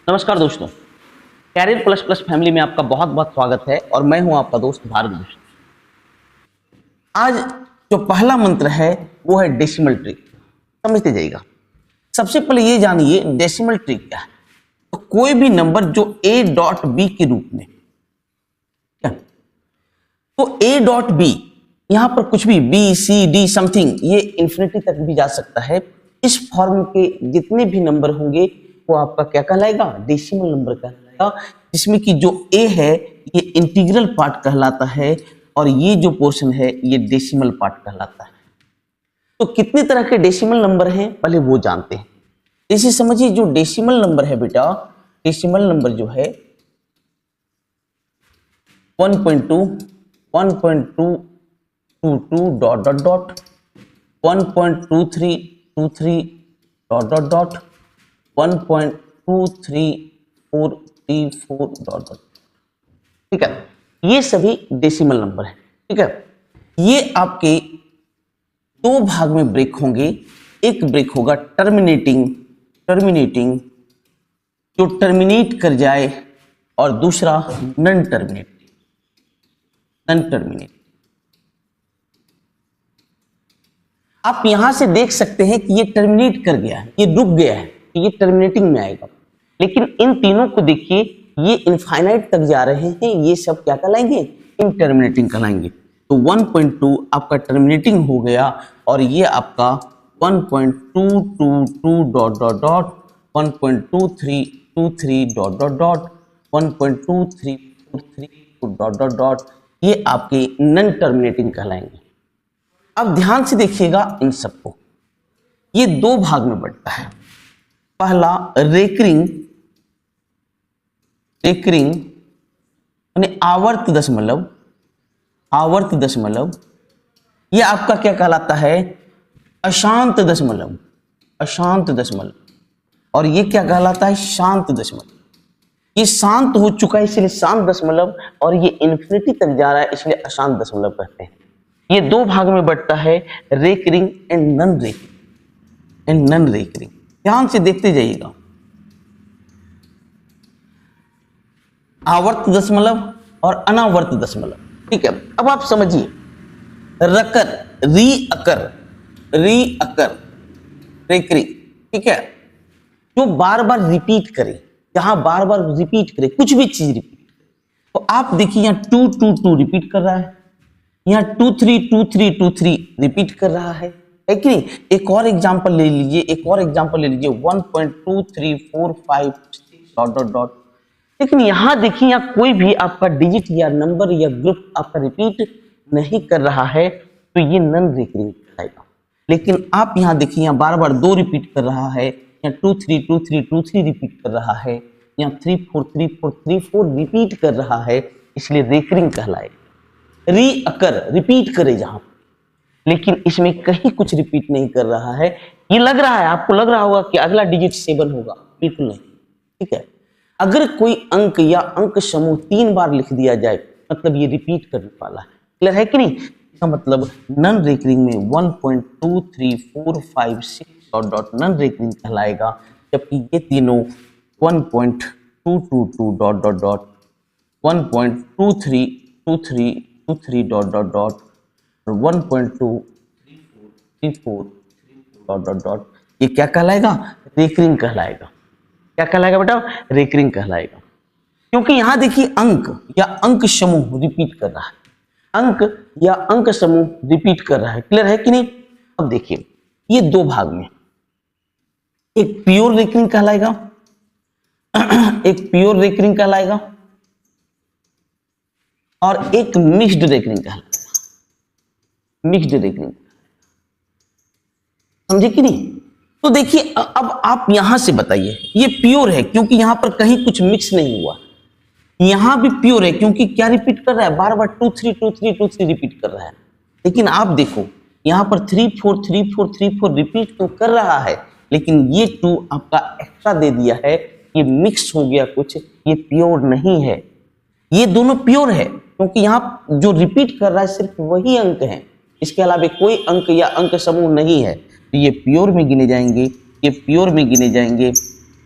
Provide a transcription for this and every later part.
नमस्कार दोस्तों, career plus plus family में आपका बहुत बहुत स्वागत है और मैं हूं आपका दोस्त भारत। आज जो पहला मंत्र है वो है डेसिमल ट्री। समझते जाइएगा। सबसे पहले ये जानिए डेसिमल ट्री क्या है। तो कोई भी नंबर जो a डॉट बी के रूप में, क्या तो a डॉट बी, यहां पर कुछ भी बी सी डी समथिंग, ये इंफिनिटी तक भी जा सकता है। इस फॉर्म के जितने भी नंबर होंगे वो आपका क्या कहलाएगा, डेसिमल नंबर कहलाएगा। जिसमें कि जो a है ये इंटीग्रल पार्ट कहलाता है और ये जो पोर्शन है ये डेसिमल पार्ट कहलाता है। तो कितने तरह के डेसिमल नंबर हैं पहले वो जानते हैं। जैसे समझिए जो डेसिमल नंबर है बेटा, डेसिमल नंबर जो है 1.2, 1.222 dot dot dot, 1.2323 dot dot dot, 1.23434 dot dot. ठीक है, ये सभी डेसिमल नंबर है। ठीक है, ये आपके दो भाग में ब्रेक होंगे। एक ब्रेक होगा टर्मिनेटिंग, जो टर्मिनेट कर जाए, और दूसरा नन टर्मिनेट। आप यहां से देख सकते हैं कि ये टर्मिनेट कर गया है, ये रुक गया है, ये टर्मिनेटिंग में आएगा। लेकिन इन तीनों को देखिए, ये इनफाइनाइट तक जा रहे हैं, ये सब क्या कहलाएंगे, इनटर्मिनेटिंग कहलाएंगे। तो 1.2 आपका टर्मिनेटिंग हो गया और ये आपका 1.222 dot dot dot, 1.2323 dot dot dot, 1.2343 dot dot dot, ये आपके नन टर्मिनेटिंग कहलाएंगे। अब ध्यान से देखिएगा इन सबको, ये दो भाग में बढ़ता है। पहला रेकरिंग यानी आवर्त दशमलव, ये आपका क्या कहलाता है, अशांत दशमलव, और ये क्या कहलाता है, शांत दशमलव। ये शांत हो चुका है इसलिए शांत दशमलव, और ये इन्फिनिटी तक जा रहा है इसलिए अशांत दशमलव कहते हैं। ये दो भाग में बढ़ता है, रेकरिंग एंड नन रेकरिंग। ध्यान से देखते जाइएगा। आवर्त दशमलव और अनावर्त दशमलव। ठीक है, अब आप समझिए रीअकर, रेकरिंग। ठीक है, जो बार बार रिपीट करे, जहां बार बार रिपीट करे, कुछ भी चीज रिपीट करे। तो आप देखिए यहाँ 222 रिपीट कर रहा है, यहाँ 232323 रिपीट कर रहा है कि नहीं। एक और एग्जांपल ले लीजिए, 1.2345 डॉट डॉट डॉट। लेकिन यहां देखिए, यहाँ कोई भी आपका डिजिट या नंबर या ग्रुप आपका रिपीट नहीं कर रहा है, तो ये नन रेकरिंग आएगा। लेकिन आप यहाँ देखिए, यहाँ बार बार 2 रिपीट कर रहा है, यहाँ 232323 रिपीट कर रहा है, यहाँ 343434 रिपीट कर रहा है, इसलिए रेकरिंग कहलाएगा। रीअकर, रिपीट करे जहां, लेकिन इसमें कहीं कुछ रिपीट नहीं कर रहा है। ये लग रहा है, आपको लग रहा होगा कि अगला डिजिट 7 होगा, बिल्कुल नहीं। ठीक है, अगर कोई अंक या अंक समूह 3 बार लिख दिया जाए, मतलब ये रिपीट करने वाला है। क्लियर है कि नहीं। इसका मतलब नन रेकरिंग में 1.23456 डॉट डॉट नन रेकरिंग कहलाएगा, जबकि ये तीनों 1.222 dot dot dot, 1.232323 dot dot dot, 1.23434 dot dot dot, ये क्या कहलाएगा, रेकरिंग कहलाएगा। क्या कहलाएगा बेटा, रेकरिंग कहलाएगा। क्योंकि यहां देखिए अंक या अंक समूह रिपीट कर रहा है, अंक या अंक समूह रिपीट कर रहा है। क्लियर है कि नहीं। अब देखिए, ये दो भाग में, एक प्योर रेकरिंग कहलाएगा, और एक मिक्स्ड रेकरिंग कहलाएगा। समझे कि नहीं। तो देखिए, अब आप यहां से बताइए, ये प्योर है क्योंकि यहां पर कहीं कुछ मिक्स नहीं हुआ। यहां भी प्योर है क्योंकि क्या रिपीट कर रहा है, बार बार 232323 रिपीट कर रहा है। लेकिन आप देखो, यहां पर 343434 रिपीट तो कर रहा है, लेकिन ये 2 आपका एक्स्ट्रा दे दिया है, ये मिक्स हो गया कुछ, ये प्योर नहीं है। ये दोनों प्योर है क्योंकि यहाँ जो रिपीट कर रहा है सिर्फ वही अंक है, इसके अलावा कोई अंक या अंक समूह नहीं है। तो ये प्योर में गिने जाएंगे,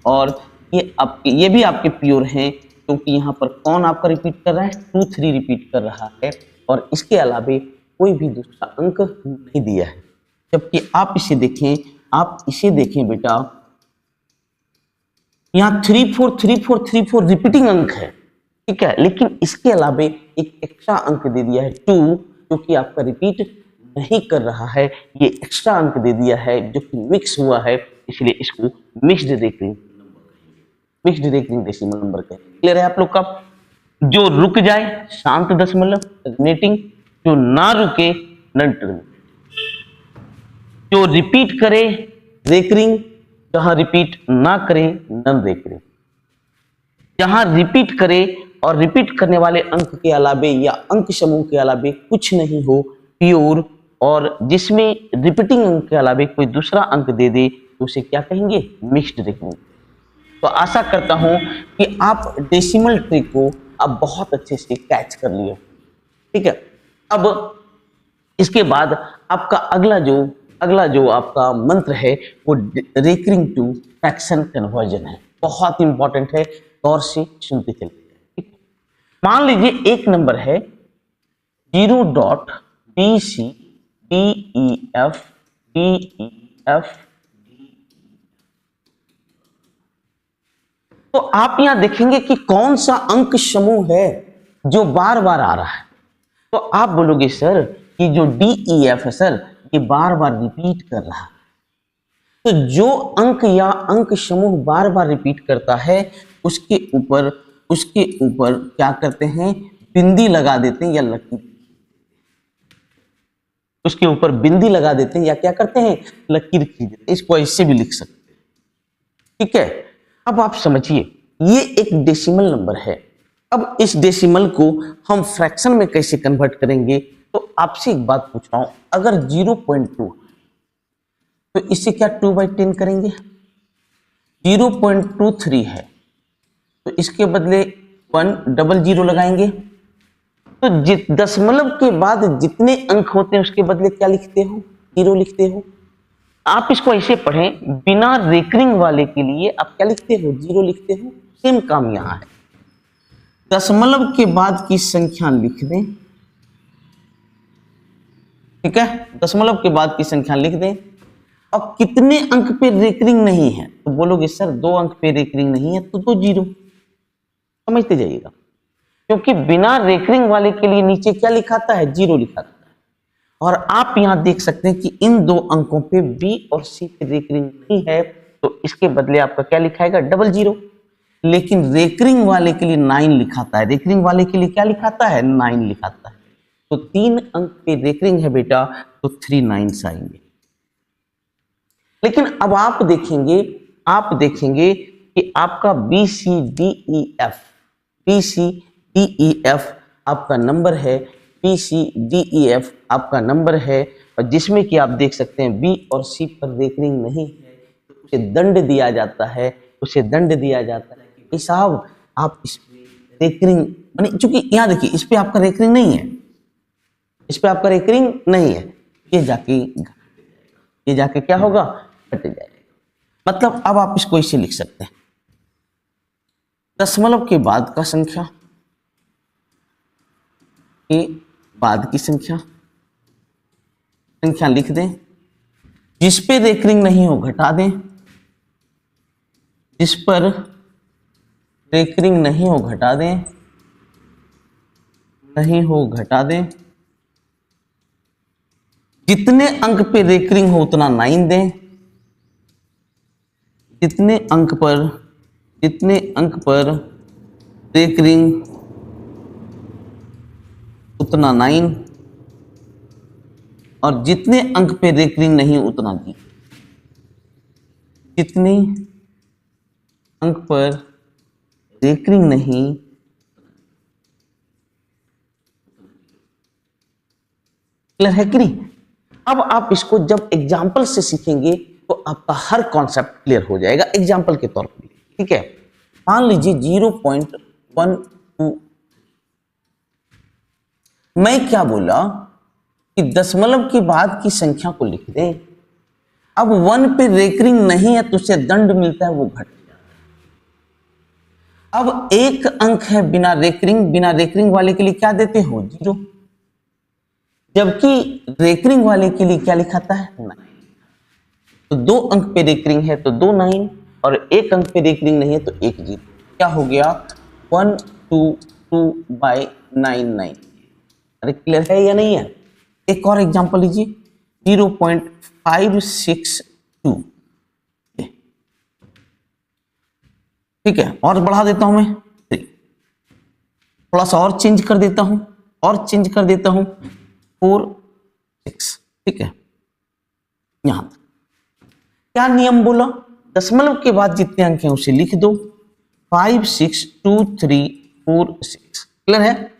और ये भी आपके प्योर हैं, क्योंकि यहाँ पर कौन आपका रिपीट कर रहा है, 2 3 रिपीट कर रहा है और इसके अलावे कोई भी दूसरा अंक नहीं दिया है। जबकि आप इसे देखें बेटा, यहाँ 3 4 3 4 3 4 रिपीटिंग अंक है, ठीक है, लेकिन इसके अलावे एक एक्स्ट्रा अंक दे दिया है 2, जो कि आपका रिपीट नहीं कर रहा है। ये एक्स्ट्रा अंक दे दिया है जो कि मिक्स हुआ है, इसलिए इसको मिक्स्ड रेकरिंग डेसिमल नंबर कहते हैं। क्लियर है आप लोग का? जो रुक जाए शांत दशमलव टर्मिनेटिंग, जो ना रुके नन टर्मिनेटिंग, जो रिपीट करे रेकरिंग, जहां रिपीट ना करे नन रेकरिंग, जहां रिपीट करे और रिपीट करने वाले अंक के अलावे या अंक समूह के अलावे कुछ नहीं हो, प्योर, और जिसमें रिपीटिंग अंक के अलावे कोई दूसरा अंक दे दे तो उसे क्या कहेंगे, मिक्स्ड रेकरिंग। तो आशा करता हूं कि आप डेसिमल ट्रिक को अब बहुत अच्छे से कैच कर लिए, ठीक है। अब इसके बाद आपका अगला जो आपका मंत्र है वो रेकरिंग टू फ्रैक्शन कन्वर्जन है, बहुत इंपॉर्टेंट है, गौर से सुनते चलिए। मान लीजिए एक नंबर है 0.BC DEF, तो आप यहां देखेंगे कि कौन सा अंक समूह है जो बार बार आ रहा है। तो आप बोलोगे सर कि जो DEF है सर ये बार बार रिपीट कर रहा है। तो जो अंक या अंक समूह बार बार रिपीट करता है उसके ऊपर क्या करते हैं, बिंदी लगा देते हैं या लकीर, उसके ऊपर बिंदी लगा देते हैं या क्या करते हैं, लकीर खींच देते हैं। इसको ऐसे भी लिख सकते हैं, ठीक है। अब आप समझिए ये एक डेसिमल नंबर है। अब इस डेसिमल को हम फ्रैक्शन में कैसे कन्वर्ट करेंगे, तो आपसे एक बात पूछ रहा हूं, अगर 0.2 तो इससे क्या 2/10 करेंगे, 0.23 है तो इसके बदले 100 लगाएंगे। तो दशमलव के बाद जितने अंक होते हैं उसके बदले क्या लिखते हो, 0 लिखते हो। आप इसको ऐसे पढ़ें, बिना रेकरिंग वाले के लिए आप क्या लिखते हो, 0 लिखते हो। सेम काम यहां है, दशमलव के बाद की संख्या लिख दें, ठीक है, दशमलव के बाद की संख्या लिख दें। अब कितने अंक पे रेकरिंग नहीं है, तो बोलोगे सर 2 अंक पे रेकरिंग नहीं है तो 2 0, समझते जाइएगा, क्योंकि बिना रेकरिंग वाले के लिए नीचे क्या लिखाता है, 0 लिखाता है। और आप यहां देख सकते हैं कि इन 2 अंकों पे B और C पे रेकरिंग नहीं है, तो इसके बदले आपका क्या लिखाएगा, 00। लेकिन रेकरिंग वाले के लिए 9 लिखाता है, रेकरिंग वाले के लिए क्या लिखाता है, 9 लिखाता है। तो 3 अंक पे रेकरिंग है बेटा, तो 3 9s आएंगे। लेकिन अब आप देखेंगे कि आपका BCDEF आपका नंबर है, BCDEF आपका नंबर है, और जिसमें कि आप देख सकते हैं B और C पर रेकरिंग नहीं है, तो उसे दंड दिया जाता है कि साहब आप इस रेकरिंग, चूंकि यहां देखिए इस पे आपका रेकरिंग नहीं है, ये जाके क्या होगा, घट जाएगा। मतलब अब आप इसको इसे लिख सकते हैं, दशमलव के बाद का संख्या के बाद की संख्या लिख दें, जिस पे रेकरिंग नहीं हो घटा दें, जिस पर रेकरिंग नहीं हो घटा दें, जितने अंक पे रेकरिंग हो उतना 9 दें, जितने अंक पर रेकरिंग उतना 9, और जितने अंक पे रेकरिंग नहीं उतना 0। जितने अंक पर रेकरिंग नहीं, क्लियर है कि नहीं। अब आप इसको जब एग्जाम्पल से सीखेंगे तो आपका हर कॉन्सेप्ट क्लियर हो जाएगा। एग्जाम्पल के तौर पर, ठीक है, मान लीजिए 0.12, मैं क्या बोला कि दशमलव के बाद की संख्या को लिख दें। अब 1 पे रेकरिंग नहीं है तो उसे दंड मिलता है, वो घट जाता है। अब एक अंक है बिना रेकरिंग वाले के लिए क्या देते हो 0, जबकि रेकरिंग वाले के लिए क्या लिखाता है 9। तो 2 अंक पे रेकरिंग है तो 2 9, और एक अंक पे रेकरिंग नहीं है तो 1 0। क्या हो गया 1 2 2 बाय 9 9। अरे क्लियर है या नहीं है? एक और एग्जांपल लीजिए 0.562। ठीक है, और बढ़ा देता हूं मैं 3, थोड़ा सा और चेंज कर देता हूं 4 6। ठीक है, यहां तक क्या नियम बोला, दशमलव के बाद जितने अंक हैं उसे लिख दो 5 6 2 3 4 6। क्लियर है?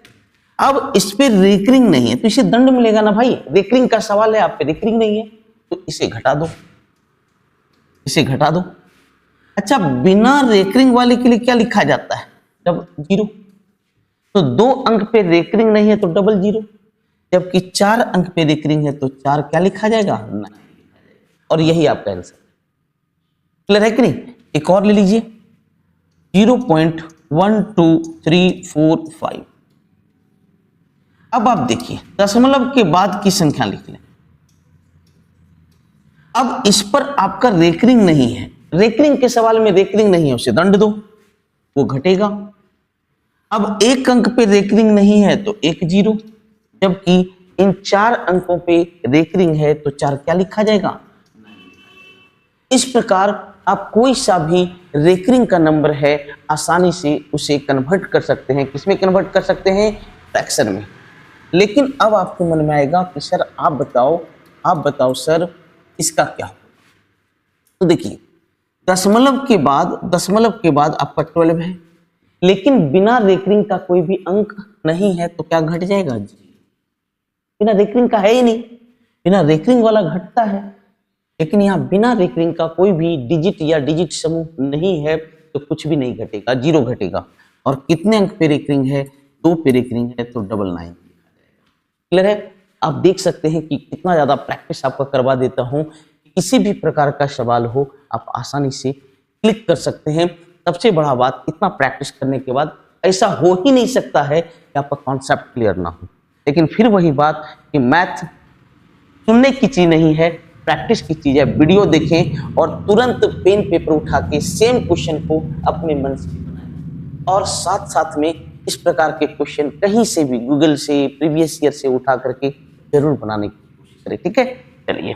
अब इस पे रेकरिंग नहीं है तो इसे दंड मिलेगा ना भाई, रेकरिंग का सवाल है, आप पे रेकरिंग नहीं है तो इसे घटा दो, इसे घटा दो। अच्छा, बिना रेकरिंग वाले के लिए क्या लिखा जाता है 0, तो 2 अंक पे रेकरिंग नहीं है तो 00, जबकि 4 अंक पे रेकरिंग है तो 4 क्या लिखा जाएगा 9, और यही आपका आंसर। क्लियर है कि नहीं? एक और ले लीजिए 0.12345। अब आप देखिए दशमलव के बाद की संख्या लिख लें। अब इस पर आपका रेकरिंग नहीं है, रेकरिंग के सवाल में रेकरिंग नहीं है, उसे दंड दो, वो घटेगा। अब एक अंक पे रेकरिंग नहीं है तो 1 0, जबकि इन 4 अंकों पे रेकरिंग है तो 4 क्या लिखा जाएगा। इस प्रकार आप कोई सा भी रेकरिंग का नंबर है आसानी से उसे कन्वर्ट कर सकते हैं। किसमें कन्वर्ट कर सकते हैं? फ्रैक्शन में। लेकिन अब आपके मन में आएगा कि सर आप बताओ सर इसका क्या होगा। तो देखिए दशमलव के बाद आपका 12 है, लेकिन बिना रेकरिंग का कोई भी अंक नहीं है तो क्या घट जाएगा जी, बिना रेकरिंग का है ही नहीं, बिना रेकरिंग वाला घटता है, लेकिन यहाँ बिना रेकरिंग का कोई भी डिजिट या डिजिट समूह नहीं है तो कुछ भी नहीं घटेगा, 0 घटेगा। और कितने अंक पे रेकरिंग है? 2 पे रेकरिंग है तो 99। क्लियर है? आप देख सकते हैं कि कितना ज्यादा प्रैक्टिस आपका करवा देता हूं, किसी भी प्रकार का सवाल हो आप आसानी से क्लिक कर सकते हैं। सबसे बड़ा बात, इतना प्रैक्टिस करने के बाद ऐसा हो ही नहीं सकता है कि आपका कॉन्सेप्ट क्लियर ना हो। लेकिन फिर वही बात कि मैथ सुनने की चीज नहीं है, प्रैक्टिस की चीज है। वीडियो देखें और तुरंत पेन पेपर उठा के सेम क्वेश्चन को अपने मन से बनाएं, और साथ साथ में इस प्रकार के क्वेश्चन कहीं से भी गूगल से, प्रीवियस ईयर से उठा करके जरूर बनाने की कोशिश करें। ठीक है, चलिए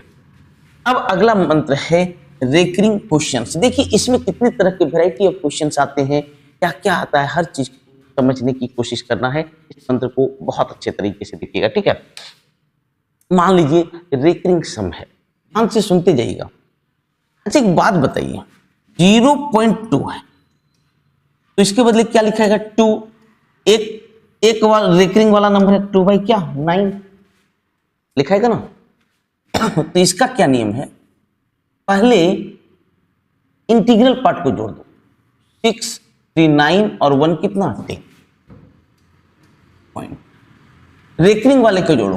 अब अगला मंत्र है रेकरिंग क्वेश्चंस। देखिए इसमें कितने तरह के वैरायटी ऑफ क्वेश्चंस आते हैं, क्या क्या आता है, हर चीज को समझने की कोशिश करना है। इस मंत्र को बहुत अच्छे तरीके से देखिएगा। ठीक है, मान लीजिए रेकरिंग सम है, ध्यान से सुनते जाइएगा। अच्छा एक बात बताइए, 0.2 है तो इसके बदले क्या लिखाएगा 2, एक वाला रेकरिंग वाला नंबर है 2 बाई क्या 9 लिखाएगा ना। तो इसका क्या नियम है, पहले इंटीग्रल पार्ट को जोड़ दो, 6 3 9 और 1 कितना 10 पॉइंट। रेकरिंग वाले को जोड़ो,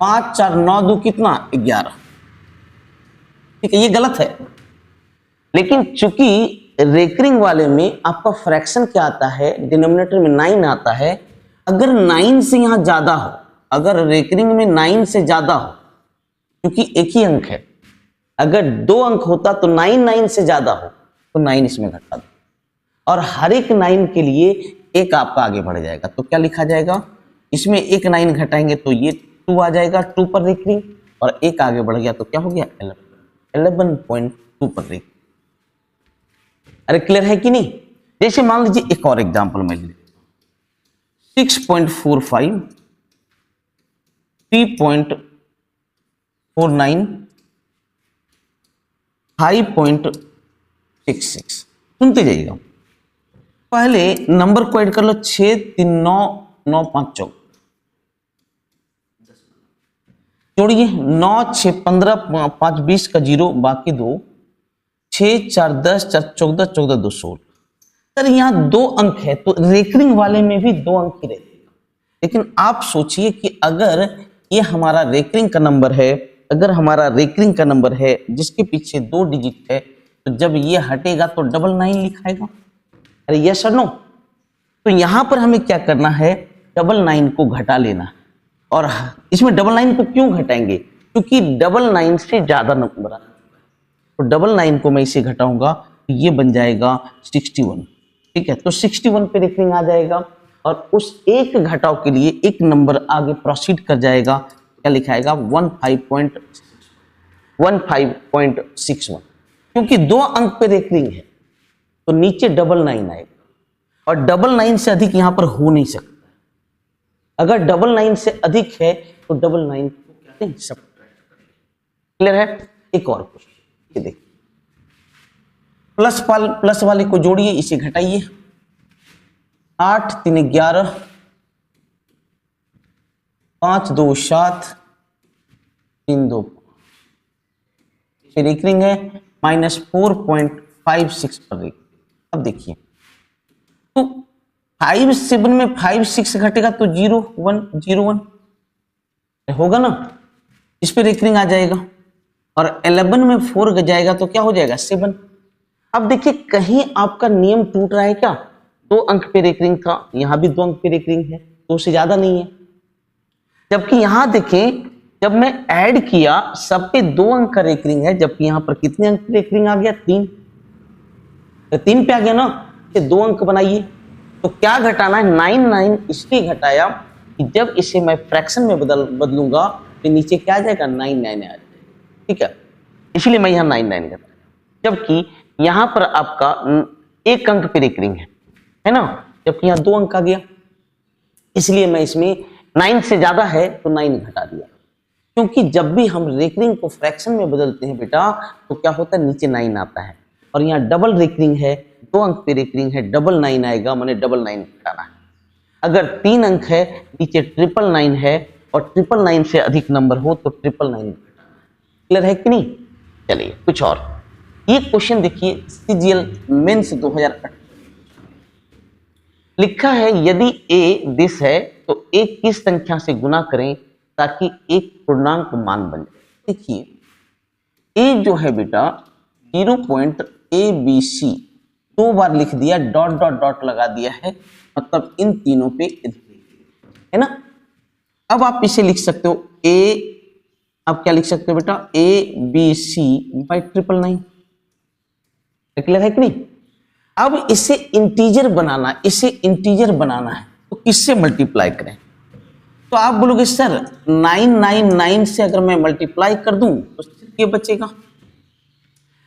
5 4 9 2 कितना 11। ठीक है, ये गलत है, लेकिन चूंकि रेकरिंग वाले में आपका फ्रैक्शन क्या आता है, डिनोमिनेटर में 9 आता है। अगर 9 से यहां ज्यादा हो, अगर रेकरिंग में 9 से ज्यादा हो, क्योंकि एक ही अंक है, अगर 2 अंक होता तो 9 9 से ज्यादा हो तो 9 इसमें घटा दो, और हर एक 9 के लिए एक आपका आगे बढ़ जाएगा। तो क्या लिखा जाएगा, इसमें एक 9 घटाएंगे तो ये 2 आ जाएगा, 2 पर रेकरिंग, और एक आगे बढ़ गया तो क्या हो गया 11.2 पर रेकरिंग। अरे क्लियर है कि नहीं? जैसे मान लीजिए एक और एग्जांपल में ले 6.45 3.49 5.66। सुनते जाइएगा, पहले नंबर को ऐड कर लो, 6 3 9 9 5 14, जोड़िए 9 6 15 5 20 का 0 बाकी 2, 6 4 10 4 14 14 2 16। सर यहाँ 2 अंक है तो रेकरिंग वाले में भी 2 अंक ही रहेगा। लेकिन आप सोचिए कि अगर ये हमारा रेकरिंग का नंबर है, अगर हमारा रेकरिंग का नंबर है जिसके पीछे 2 डिजिट है, तो जब ये हटेगा तो 99 लिखाएगा। अरे यस और नो? तो यहां पर हमें क्या करना है, 99 को घटा लेना। और इसमें 99 को क्यों घटाएंगे, क्योंकि 99 से ज्यादा नंबर आ, तो 99 को मैं इसे घटाऊंगा तो ये बन जाएगा 61। ठीक है, तो 61 पे रेफरिंग आ जाएगा और उस एक घटाव के लिए एक नंबर आगे प्रोसीड कर जाएगा। क्या लिखाएगा, 15.61, क्योंकि 2 अंक पे रेफरिंग है तो नीचे 99 आएगा और 99 से अधिक यहां पर हो नहीं सकता। अगर 99 से अधिक है तो 99 को क्या करें, सब्ट्रैक्ट। क्लियर है? एक और क्वेश्चन ये देखिए, प्लस वाले को जोड़िए, इसे घटाइए। 8 3 11, 5 2 7, 3 2 रेकरिंग है -4.56 पर रेकरिंग। अब देखिए, तो 5 7 में 5 6 घटेगा तो 0 1 0 1 होगा ना, इस पे रेकरिंग आ जाएगा। और 11 में 4 जाएगा तो क्या हो जाएगा, 7। अब देखिए, कहीं आपका नियम टूट रहा है क्या, 2 अंक पे रेकरिंग था, यहां भी 2 अंक पे रेकरिंग है, 2 से ज्यादा नहीं है। जबकि यहां देखें, जब मैं ऐड किया सब पे 2 अंक का रेकरिंग है, जबकि यहां पर कितने अंक पे रेकरिंग आ गया, 3। तो 3 पे आ गया ना, ये 2 अंक बनाइए। तो क्या घटाना है, 99 इसलिए घटाया कि जब इसे मैं फ्रैक्शन में बदलूंगा तो नीचे क्या आ जाएगा, 99 आ जाएगा। ठीक है, इसलिए मैं यहां 99 घटाया, जबकि यहां पर आपका 1 अंक पे रेकरिंग है ना, जबकि यहां 2 अंक आ गया, इसलिए मैं इसमें 9 से ज्यादा है तो 9 घटा दिया। क्योंकि जब भी हम रेकरिंग को फ्रैक्शन में बदलते हैं बेटा, तो क्या होता है, नीचे 9 आता है। और यहाँ डबल रेकरिंग है, 2 अंक पे रेकरिंग है, डबल 9 आएगा, मैंने डबल 9 घटाना है। अगर 3 अंक है, नीचे 999 है, और 999 से अधिक नंबर हो तो 999 घटाना है। क्लियर है कि नहीं? चलिए कुछ और, ये क्वेश्चन देखिए, सीजीएल मेंस 2018 लिखा है, यदि ए दिस है तो ए किस संख्या से गुना करें ताकि एक पूर्णांक मान बन जाए। देखिए, ए जो है बेटा 0.abc 2 बार लिख दिया, डॉट डॉट डॉट लगा दिया है, मतलब इन तीनों पे है ना। अब आप इसे लिख सकते हो ए, आप क्या लिख सकते हो बेटा, ABC बाई 999। क्लियर है कि नहीं? अब इसे इंटीजर बनाना, इसे इंटीजर बनाना है तो किससे मल्टीप्लाई करें? तो आप बोलोगे सर 999 से अगर मैं मल्टीप्लाई कर दूं तो ये बचेगा।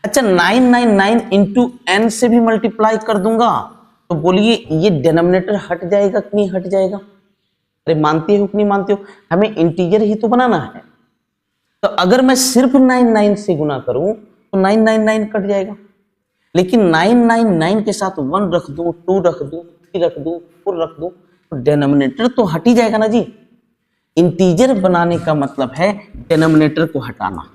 अच्छा, 999 इंटू n से भी मल्टीप्लाई कर दूंगा तो बोलिए ये डिनोमिनेटर हट जाएगा कि नहीं हट जाएगा? अरे मानते हो कि नहीं मानते हो? हमें इंटीजर ही तो बनाना है। तो अगर मैं सिर्फ 99 से गुना करूं तो 999 कट जाएगा, लेकिन 999 के साथ 1 रख दूं, 2 रख दूं, 3 रख दूं, 4 रख दूं तो डिनोमिनेटर तो हट ही जाएगा ना जी। इंटीजर बनाने का मतलब है डिनोमिनेटर को हटाना।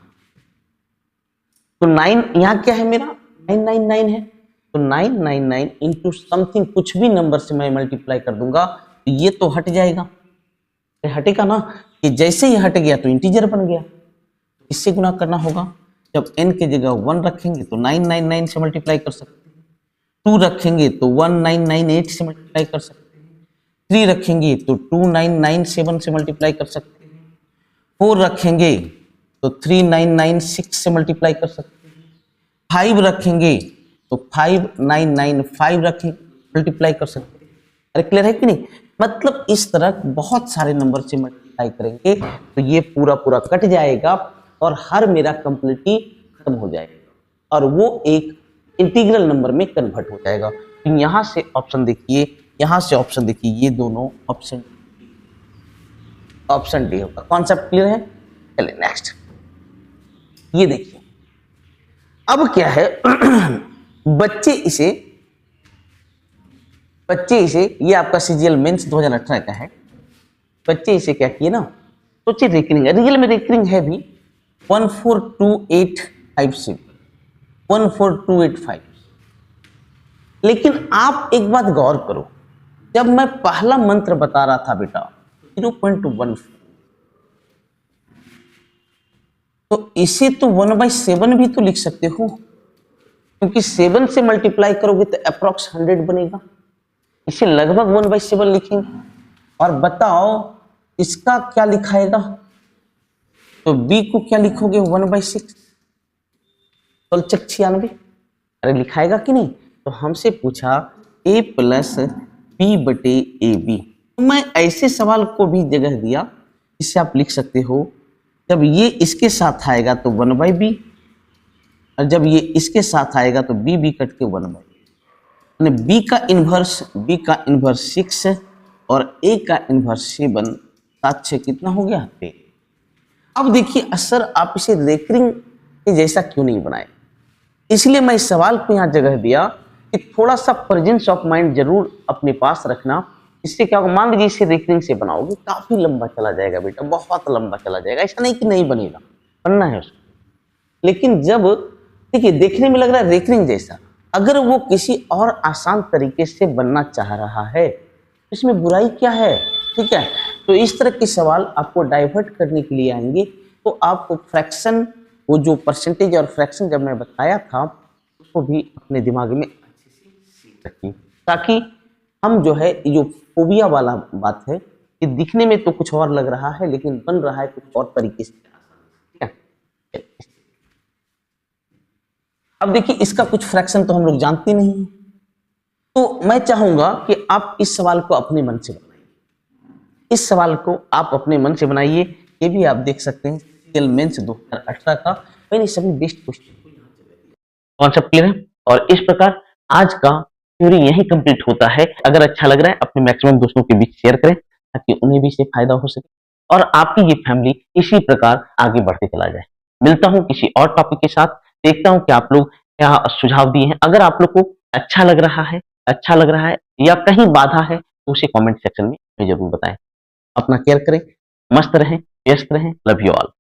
तो 9 यहां क्या है मेरा, 999 है, तो 999 इंटू समथिंग कुछ भी नंबर से मैं मल्टीप्लाई कर दूंगा तो ये तो हट जाएगा, हटेगा ना। कि जैसे ही हट गया तो इंटीजर बन गया, इससे गुना करना होगा। जब n के जगह 1 रखेंगे तो 999 से मल्टीप्लाई कर सकते हैं, 2 रखेंगे तो 1998 से मल्टीप्लाई कर सकते हैं, 3 रखेंगे तो 2997 से मल्टीप्लाई कर सकते हैं, 4 रखेंगे तो 3996 से मल्टीप्लाई कर सकते हैं, 5 रखेंगे तो 5995 रखें मल्टीप्लाई कर सकते हैं। अरे क्लियर है कि नहीं? मतलब इस तरह बहुत सारे नंबर से मल्टीप्लाई करेंगे तो ये पूरा पूरा कट जाएगा और हर मेरा कंप्लीटली खत्म हो जाएगा और वो एक इंटीग्रल नंबर में कन्वर्ट हो जाएगा। तो यहां से ऑप्शन देखिए, यहां से ऑप्शन देखिए, ये दोनों ऑप्शन डी होगा। कॉन्सेप्ट क्लियर है? चलिए नेक्स्ट, ये देखिए, अब क्या है बच्चे इसे ये आपका सीजीएल मेंस 2018 का है, बच्चे इसे क्या किए ना, सोचिए रेकरिंग है, रियल में रेकरिंग है भी 142856 14285। लेकिन आप एक बात गौर करो, जब मैं पहला मंत्र बता रहा था बेटा 0.14, तो इसे तो 1/7 भी तो लिख सकते हो, क्योंकि 7 से मल्टीप्लाई करोगे तो अप्रॉक्स 100 बनेगा, इसे लगभग 1/7 लिखेंगे। और बताओ इसका क्या लिखाएगा, तो b को क्या लिखोगे 1/6, 96। अरे लिखाएगा कि नहीं, तो हमसे पूछा a प्लस b बटे ए बी। तो मैं ऐसे सवाल को भी जगह दिया, इससे आप लिख सकते हो जब ये इसके साथ आएगा तो 1/b, और जब ये इसके साथ आएगा तो b कट के 1/b। b का इन्वर्स 6 और a का इन्वर्स 7, 7 6 कितना हो गया 3। अब देखिए सर आप इसे रेकरिंग के जैसा क्यों नहीं बनाए, इसलिए मैं इस सवाल को यहाँ जगह दिया कि थोड़ा सा प्रेजेंस ऑफ माइंड जरूर अपने पास रखना। इससे क्या होगा, मान लीजिए इसे रेकरिंग से बनाओगे काफी लंबा चला जाएगा बेटा, बहुत लंबा चला जाएगा। ऐसा नहीं कि नहीं बनेगा, बनना है उसको, लेकिन जब देखिए देखने में लग रहा है रेकरिंग जैसा, अगर वो किसी और आसान तरीके से बनना चाह रहा है इसमें बुराई क्या है, ठीक है। तो इस तरह के सवाल आपको डाइवर्ट करने के लिए आएंगे, तो आप फ्रैक्शन, वो जो परसेंटेज और फ्रैक्शन जब मैं बताया था उसको भी अपने दिमाग में अच्छे से सीख रखिए, ताकि हम जो है ये जो फोबिया वाला बात है, ये दिखने में तो कुछ और लग रहा है लेकिन बन रहा है कुछ और तरीके से, ठीक है। अब देखिए इसका कुछ फ्रैक्शन तो हम लोग जानते नहीं हैं, तो मैं चाहूंगा कि आप इस सवाल को अपने मन से बनाइए, इस सवाल को आप अपने मन से बनाइए। ये भी आप देख सकते हैं सीजीएल मेंस 2018 का मैंने सभी बेस्ट क्वेश्चन को यहाँ जगह दिया। कॉन्सेप्ट क्लियर है, और इस प्रकार आज का थ्योरी यही कंप्लीट होता है। अगर अच्छा लग रहा है अपने मैक्सिमम दोस्तों के बीच शेयर करें ताकि उन्हें भी इससे फायदा हो सके और आपकी ये फैमिली इसी प्रकार आगे बढ़ते चला जाए। मिलता हूं किसी और टॉपिक के साथ, देखता हूं कि आप लोग क्या सुझाव दिए हैं। अगर आप लोग को अच्छा लग रहा है या कहीं बाधा है तो उसे कमेंट सेक्शन में जरूर बताएं। अपना केयर करें, मस्त रहें, व्यस्त रहें। Love you all.